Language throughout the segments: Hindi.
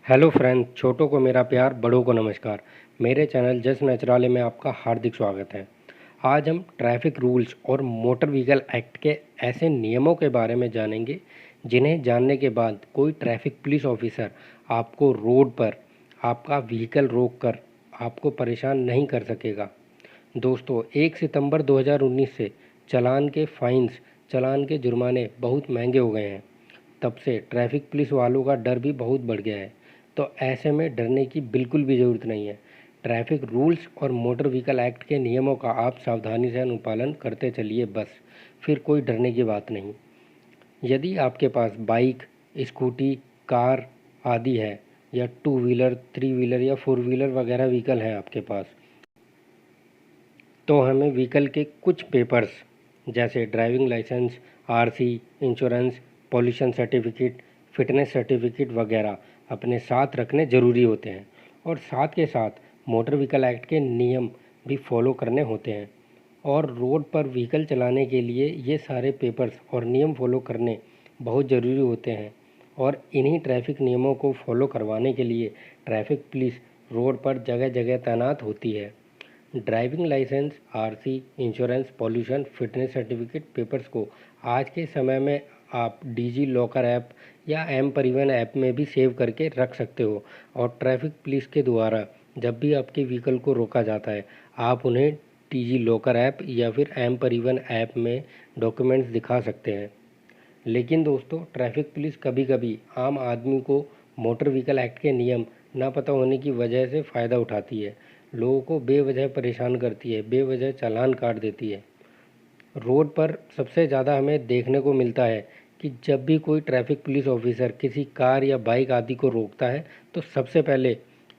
हेलो फ्रेंड्स, छोटों को मेरा प्यार, बड़ों को नमस्कार। मेरे चैनल जस्ट नेचुरल में आपका हार्दिक स्वागत है। आज हम ट्रैफिक रूल्स और मोटर व्हीकल एक्ट के ऐसे नियमों के बारे में जानेंगे जिन्हें जानने के बाद कोई ट्रैफिक पुलिस ऑफिसर आपको रोड पर आपका व्हीकल रोक कर आपको परेशान नहीं कर सकेगा। दोस्तों, 1 सितंबर 2019 से चालान के जुर्माने बहुत महंगे हो गए हैं। तब से ट्रैफिक पुलिस वालों का डर भी बहुत बढ़ गया है। तो ऐसे में डरने की बिल्कुल भी ज़रूरत नहीं है। ट्रैफिक रूल्स और मोटर व्हीकल एक्ट के नियमों का आप सावधानी से अनुपालन करते चलिए बस, फिर कोई डरने की बात नहीं। यदि आपके पास बाइक, स्कूटी, कार आदि है या टू व्हीलर, थ्री व्हीलर या फोर व्हीलर वगैरह व्हीकल हैं आपके पास, तो हमें व्हीकल के कुछ पेपर्स जैसे driving licence, RC, insurance, pollution certificate, fitness certificate वगैरह अपने साथ रखने ज़रूरी होते हैं। और साथ के साथ मोटर व्हीकल एक्ट के नियम भी फॉलो करने होते हैं। और रोड पर व्हीकल चलाने के लिए ये सारे पेपर्स और नियम फॉलो करने बहुत ज़रूरी होते हैं। और इन्हीं ट्रैफिक नियमों को फॉलो करवाने के लिए ट्रैफिक पुलिस रोड पर जगह जगह तैनात होती है। Driving licence, RC, insurance, pollution, fitness certificate papers को आज के समय में आप डिजी लॉकर ऐप या एम परिवहन ऐप में भी सेव करके रख सकते हो। और ट्रैफिक पुलिस के द्वारा जब भी आपके व्हीकल को रोका जाता है, आप उन्हें डिजी लॉकर ऐप या फिर एम परिवहन ऐप में डॉक्यूमेंट्स दिखा सकते हैं। लेकिन दोस्तों, ट्रैफिक पुलिस कभी कभी आम आदमी को मोटर व्हीकल एक्ट के नियम ना पता होने की वजह से फ़ायदा उठाती है। लोगों को बेवजह परेशान करती है, बेवजह चालान काट देती है। रोड पर सबसे ज़्यादा हमें देखने को मिलता है कि जब भी कोई ट्रैफिक पुलिस ऑफिसर किसी कार या बाइक आदि को रोकता है, तो सबसे पहले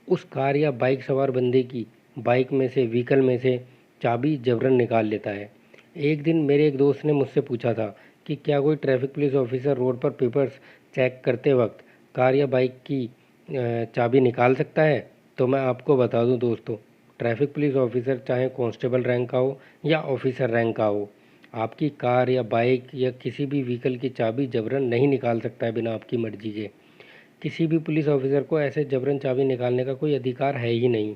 उस कार या बाइक सवार बंदे की बाइक में से, व्हीकल में से चाबी जबरन निकाल लेता है। एक दिन मेरे एक दोस्त ने मुझसे पूछा था कि क्या कोई ट्रैफिक पुलिस ऑफिसर रोड पर पेपर्स चेक करते वक्त कार या बाइक की चाबी निकाल सकता है। तो मैं आपको बता दूं दोस्तों, ट्रैफिक पुलिस ऑफिसर चाहे कांस्टेबल रैंक का हो या ऑफिसर रैंक का हो, आपकी कार या बाइक या किसी भी व्हीकल की चाबी जबरन नहीं निकाल सकता है बिना आपकी मर्जी के। किसी भी पुलिस ऑफिसर को ऐसे जबरन चाबी निकालने का कोई अधिकार है ही नहीं।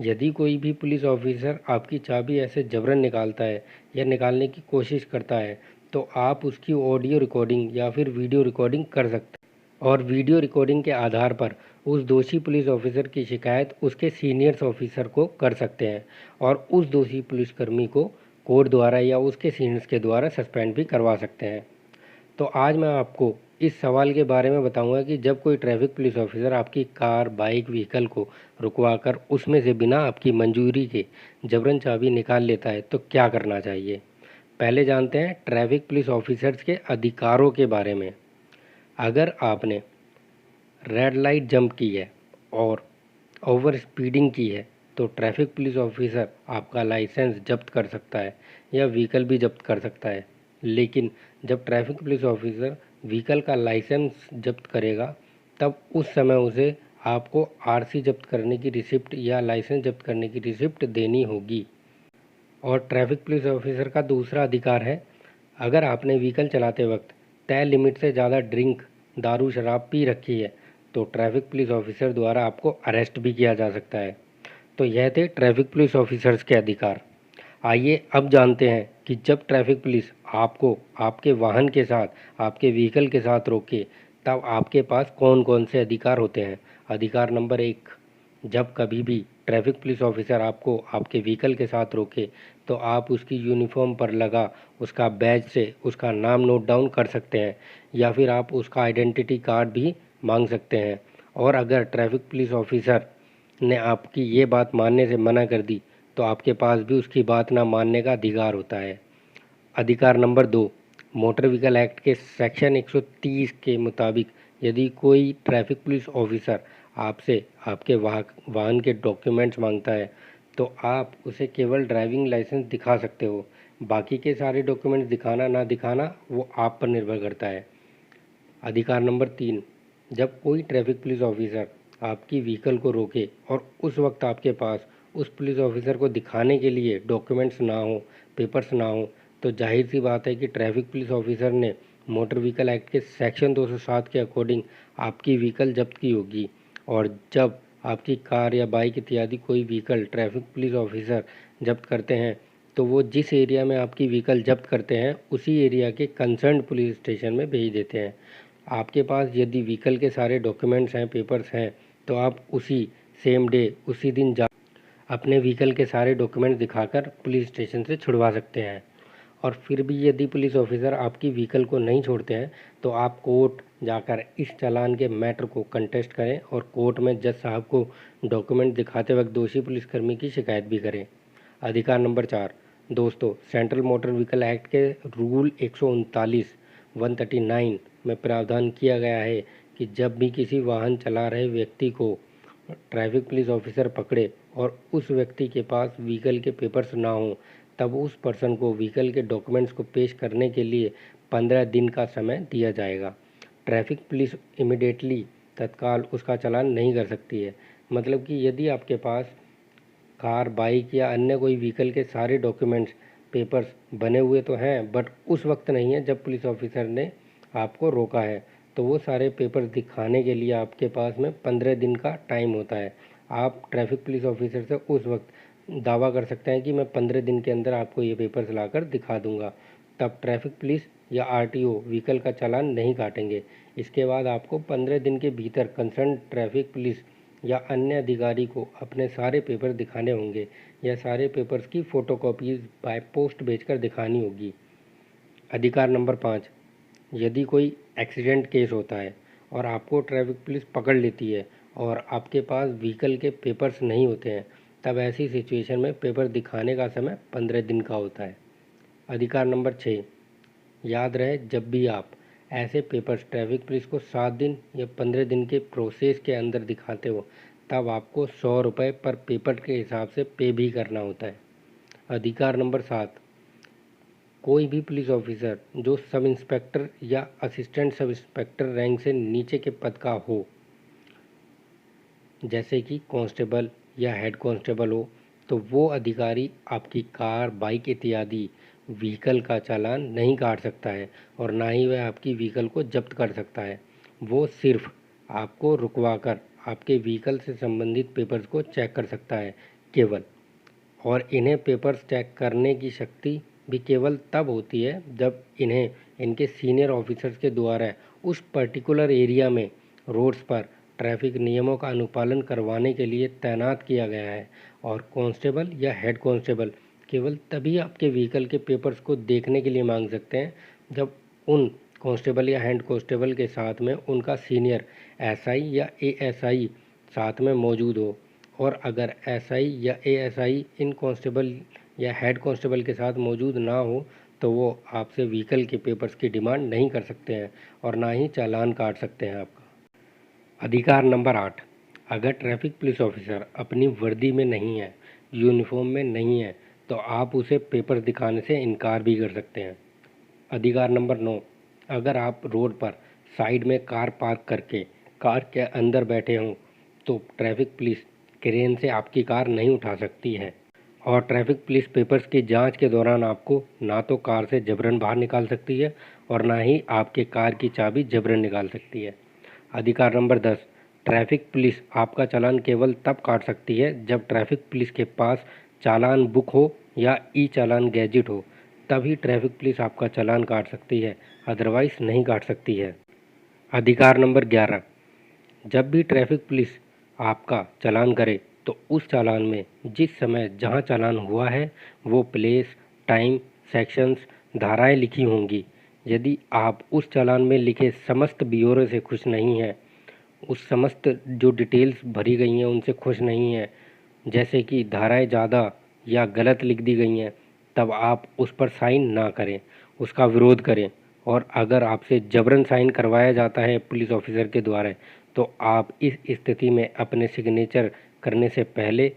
यदि कोई भी पुलिस ऑफिसर आपकी चाबी ऐसे जबरन निकालता है या निकालने की कोशिश करता है, तो आप उसकी ऑडियो रिकॉर्डिंग या फिर वीडियो रिकॉर्डिंग कर सकते हैं। और वीडियो रिकॉर्डिंग के आधार पर उस दोषी पुलिस ऑफिसर की शिकायत उसके सीनियर्स ऑफिसर को कर सकते हैं और उस दोषी पुलिसकर्मी को कोर्ट द्वारा या उसके सीनियर्स के द्वारा सस्पेंड भी करवा सकते हैं। तो आज मैं आपको इस सवाल के बारे में बताऊंगा कि जब कोई ट्रैफिक पुलिस ऑफिसर आपकी कार, बाइक, व्हीकल को रुकवाकर उसमें से बिना आपकी मंजूरी के जबरन चाबी निकाल लेता है तो क्या करना चाहिए। पहले जानते हैं ट्रैफिक पुलिस ऑफिसर्स के अधिकारों के बारे में। अगर आपने रेड लाइट जंप की है और ओवर स्पीडिंग की है, तो ट्रैफिक पुलिस ऑफिसर आपका लाइसेंस जब्त कर सकता है या व्हीकल भी जब्त कर सकता है। लेकिन जब ट्रैफिक पुलिस ऑफिसर व्हीकल का लाइसेंस जब्त करेगा, तब उस समय उसे आपको आरसी जब्त करने की रिसिप्ट या लाइसेंस जब्त करने की रिसिप्ट देनी होगी। और ट्रैफिक पुलिस ऑफिसर का दूसरा अधिकार है, अगर आपने व्हीकल चलाते वक्त तय लिमिट से ज़्यादा ड्रिंक, दारू, शराब पी रखी है, तो ट्रैफिक पुलिस ऑफिसर द्वारा आपको अरेस्ट भी किया जा सकता है। तो यह थे ट्रैफिक पुलिस ऑफिसर्स के अधिकार। आइए अब जानते हैं कि जब ट्रैफिक पुलिस आपको आपके वाहन के साथ, आपके व्हीकल के साथ रोके, तब आपके पास कौन कौन से अधिकार होते हैं। अधिकार नंबर 1, जब कभी भी ट्रैफिक पुलिस ऑफिसर आपको आपके व्हीकल के साथ रोके, तो आप उसकी यूनिफॉर्म पर लगा उसका बैज से उसका नाम नोट डाउन कर सकते हैं या फिर आप उसका आइडेंटिटी कार्ड भी मांग सकते हैं। और अगर ट्रैफिक पुलिस ऑफिसर ने आपकी ये बात मानने से मना कर दी, तो आपके पास भी उसकी बात ना मानने का अधिकार होता है। अधिकार नंबर 2, मोटर व्हीकल एक्ट के सेक्शन 130 के मुताबिक यदि कोई ट्रैफिक पुलिस ऑफिसर आपसे आपके वाहन के डॉक्यूमेंट्स मांगता है, तो आप उसे केवल ड्राइविंग लाइसेंस दिखा सकते हो। बाकी के सारे डॉक्यूमेंट्स दिखाना ना दिखाना वो आप पर निर्भर करता है। अधिकार नंबर 3, जब कोई ट्रैफिक पुलिस ऑफिसर आपकी व्हीकल को रोके और उस वक्त आपके पास उस पुलिस ऑफिसर को दिखाने के लिए डॉक्यूमेंट्स ना हो, पेपर्स ना हो, तो जाहिर सी बात है कि ट्रैफिक पुलिस ऑफिसर ने मोटर व्हीकल एक्ट के सेक्शन 207 के अकॉर्डिंग आपकी व्हीकल जब्त की होगी। और जब आपकी कार या बाइक इत्यादि कोई व्हीकल ट्रैफिक पुलिस ऑफिसर जब्त करते हैं तो वो जिस एरिया में आपकी व्हीकल जब्त करते हैं उसी एरिया के कंसर्न पुलिस स्टेशन में भेज देते हैं। आपके पास यदि व्हीकल के सारे डॉक्यूमेंट्स हैं, पेपर्स हैं, तो आप उसी सेम डे उसी दिन जा अपने व्हीकल के सारे डॉक्यूमेंट्स दिखाकर पुलिस स्टेशन से छुड़वा सकते हैं। और फिर भी यदि पुलिस ऑफिसर आपकी व्हीकल को नहीं छोड़ते हैं तो आप कोर्ट जाकर इस चालान के मैटर को कंटेस्ट करें और कोर्ट में जज साहब को डॉक्यूमेंट दिखाते वक्त दोषी पुलिसकर्मी की शिकायत भी करें। अधिकार नंबर 4, दोस्तों, सेंट्रल मोटर व्हीकल एक्ट के रूल 139 139 में प्रावधान किया गया है कि जब भी किसी वाहन चला रहे व्यक्ति को ट्रैफिक पुलिस ऑफिसर पकड़े और उस व्यक्ति के पास व्हीकल के पेपर्स ना हो, तब उस पर्सन को व्हीकल के डॉक्यूमेंट्स को पेश करने के लिए 15 दिन का समय दिया जाएगा। ट्रैफिक पुलिस इमिडिएटली तत्काल उसका चालान नहीं कर सकती है। मतलब कि यदि आपके पास कार, बाइक या अन्य कोई व्हीकल के सारे डॉक्यूमेंट्स, पेपर्स बने हुए तो हैं, बट उस वक्त नहीं है जब पुलिस ऑफिसर ने आपको रोका है, तो वो सारे पेपर्स दिखाने के लिए आपके पास में 15 दिन का टाइम होता है। आप ट्रैफिक पुलिस ऑफिसर से उस वक्त दावा कर सकते हैं कि मैं 15 दिन के अंदर आपको ये पेपर्स लाकर दिखा दूंगा। तब ट्रैफिक पुलिस या आरटीओ व्हीकल का चालान नहीं काटेंगे। इसके बाद आपको 15 दिन के भीतर कंसर्न ट्रैफिक पुलिस या अन्य अधिकारी को अपने सारे पेपर दिखाने होंगे या सारे पेपर्स की फ़ोटोकॉपीज़ बाय पोस्ट भेजकर दिखानी होगी। अधिकार नंबर 5, यदि कोई एक्सीडेंट केस होता है और आपको ट्रैफिक पुलिस पकड़ लेती है और आपके पास व्हीकल के पेपर्स नहीं होते हैं, तब ऐसी सिचुएशन में पेपर दिखाने का समय 15 दिन का होता है। अधिकार नंबर 6, याद रहे, जब भी आप ऐसे पेपर्स ट्रैफिक पुलिस को 7 दिन या 15 दिन के प्रोसेस के अंदर दिखाते हो, तब आपको 100 रुपये पर पेपर के हिसाब से पे भी करना होता है। अधिकार नंबर 7, कोई भी पुलिस ऑफिसर जो सब इंस्पेक्टर या असिस्टेंट सब इंस्पेक्टर रैंक से नीचे के पद का हो, जैसे कि कांस्टेबल या हेड कांस्टेबल हो, तो वो अधिकारी आपकी कार, बाइक इत्यादि व्हीकल का चालान नहीं काट सकता है और ना ही वह आपकी व्हीकल को जब्त कर सकता है। वो सिर्फ आपको रुकवाकर आपके व्हीकल से संबंधित पेपर्स को चेक कर सकता है केवल। और इन्हें पेपर्स चेक करने की शक्ति भी केवल तब होती है जब इन्हें इनके सीनियर ऑफिसर्स के द्वारा उस पर्टिकुलर एरिया में रोड्स पर ट्रैफिक नियमों का अनुपालन करवाने के लिए तैनात किया गया है। और कांस्टेबल या हेड कांस्टेबल केवल तभी आपके व्हीकल के पेपर्स को देखने के लिए मांग सकते हैं जब उन कांस्टेबल या हेड कांस्टेबल के साथ में उनका सीनियर एसआई या एएसआई साथ में मौजूद हो। और अगर एसआई या एएसआई इन कांस्टेबल या हेड कांस्टेबल के साथ मौजूद ना हो तो वो आपसे व्हीकल के पेपर्स की डिमांड नहीं कर सकते हैं और ना ही चालान काट सकते हैं आपका। अधिकार नंबर 8, अगर ट्रैफिक पुलिस ऑफिसर अपनी वर्दी में नहीं है, यूनिफॉर्म में नहीं है, तो आप उसे पेपर दिखाने से इनकार भी कर सकते हैं। अधिकार नंबर 9, अगर आप रोड पर साइड में कार पार्क करके कार के अंदर बैठे हों तो ट्रैफिक पुलिस क्रेन से आपकी कार नहीं उठा सकती है और ट्रैफिक पुलिस पेपर्स की जांच के दौरान आपको ना तो कार से जबरन बाहर निकाल सकती है और ना ही आपके कार की चाबी जबरन निकाल सकती है। अधिकार नंबर 10, ट्रैफिक पुलिस आपका चालान केवल तब काट सकती है जब ट्रैफिक पुलिस के पास चालान बुक हो या ई चालान गैजेट हो, तभी ट्रैफिक पुलिस आपका चालान काट सकती है, अदरवाइज नहीं काट सकती है। अधिकार नंबर 11, जब भी ट्रैफिक पुलिस आपका चालान करे तो उस चालान में जिस समय जहां चालान हुआ है वो प्लेस, टाइम, सेक्शंस, धाराएं लिखी होंगी। यदि आप उस चालान में लिखे समस्त ब्यौरे से खुश नहीं हैं, उस समस्त जो डिटेल्स भरी गई हैं उनसे खुश नहीं हैं, जैसे कि धाराएं ज़्यादा या गलत लिख दी गई हैं, तब आप उस पर साइन ना करें, उसका विरोध करें। और अगर आपसे जबरन साइन करवाया जाता है पुलिस ऑफिसर के द्वारा तो आप इस स्थिति में अपने सिग्नेचर करने से पहले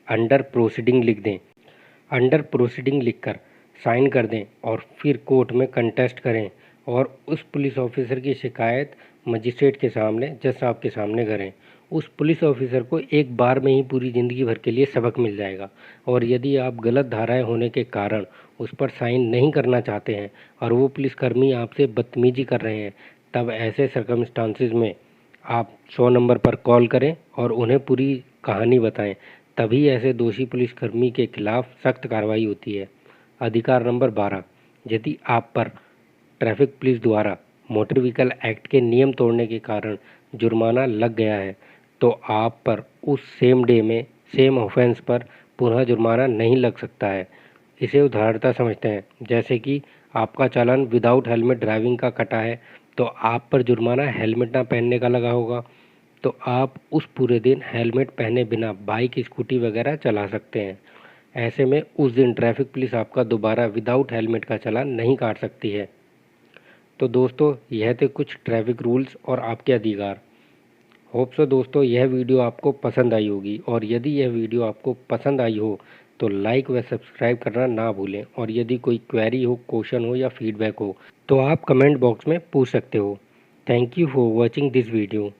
अंडर प्रोसीडिंग लिख दें। अंडर प्रोसीडिंग लिखकर साइन कर दें और फिर कोर्ट में कंटेस्ट करें और उस पुलिस ऑफिसर की शिकायत मजिस्ट्रेट के सामने, जज साहब के सामने करें। उस पुलिस ऑफिसर को एक बार में ही पूरी ज़िंदगी भर के लिए सबक मिल जाएगा। और यदि आप गलत धाराएं होने के कारण उस पर साइन नहीं करना चाहते हैं और वो पुलिसकर्मी आपसे बदतमीजी कर रहे हैं, तब ऐसे सर्कमस्टांसिस में आप 100 नंबर पर कॉल करें और उन्हें पूरी कहानी बताएं, तभी ऐसे दोषी पुलिसकर्मी के खिलाफ सख्त कार्रवाई होती है। अधिकार नंबर 12, यदि आप पर ट्रैफिक पुलिस द्वारा मोटर व्हीकल एक्ट के नियम तोड़ने के कारण जुर्माना लग गया है, तो आप पर उस सेम डे में सेम ऑफेंस पर पुनः जुर्माना नहीं लग सकता है। इसे उदाहरणता समझते हैं, जैसे कि आपका चालान विदाउट हेलमेट ड्राइविंग का कटा है, तो आप पर जुर्माना हेलमेट ना पहनने का लगा होगा, तो आप उस पूरे दिन हेलमेट पहने बिना बाइक, स्कूटी वगैरह चला सकते हैं। ऐसे में उस दिन ट्रैफिक पुलिस आपका दोबारा विदाउट हेलमेट का चालान नहीं काट सकती है। तो दोस्तों, यह थे कुछ ट्रैफिक रूल्स और आपके अधिकार। होप सो दोस्तों यह वीडियो आपको पसंद आई होगी, और यदि यह वीडियो आपको पसंद आई हो तो लाइक व सब्सक्राइब करना ना भूलें, और यदि कोई क्वेरी हो, क्वेश्चन हो या फीडबैक हो तो आप कमेंट बॉक्स में पूछ सकते हो। Thank you for watching this video.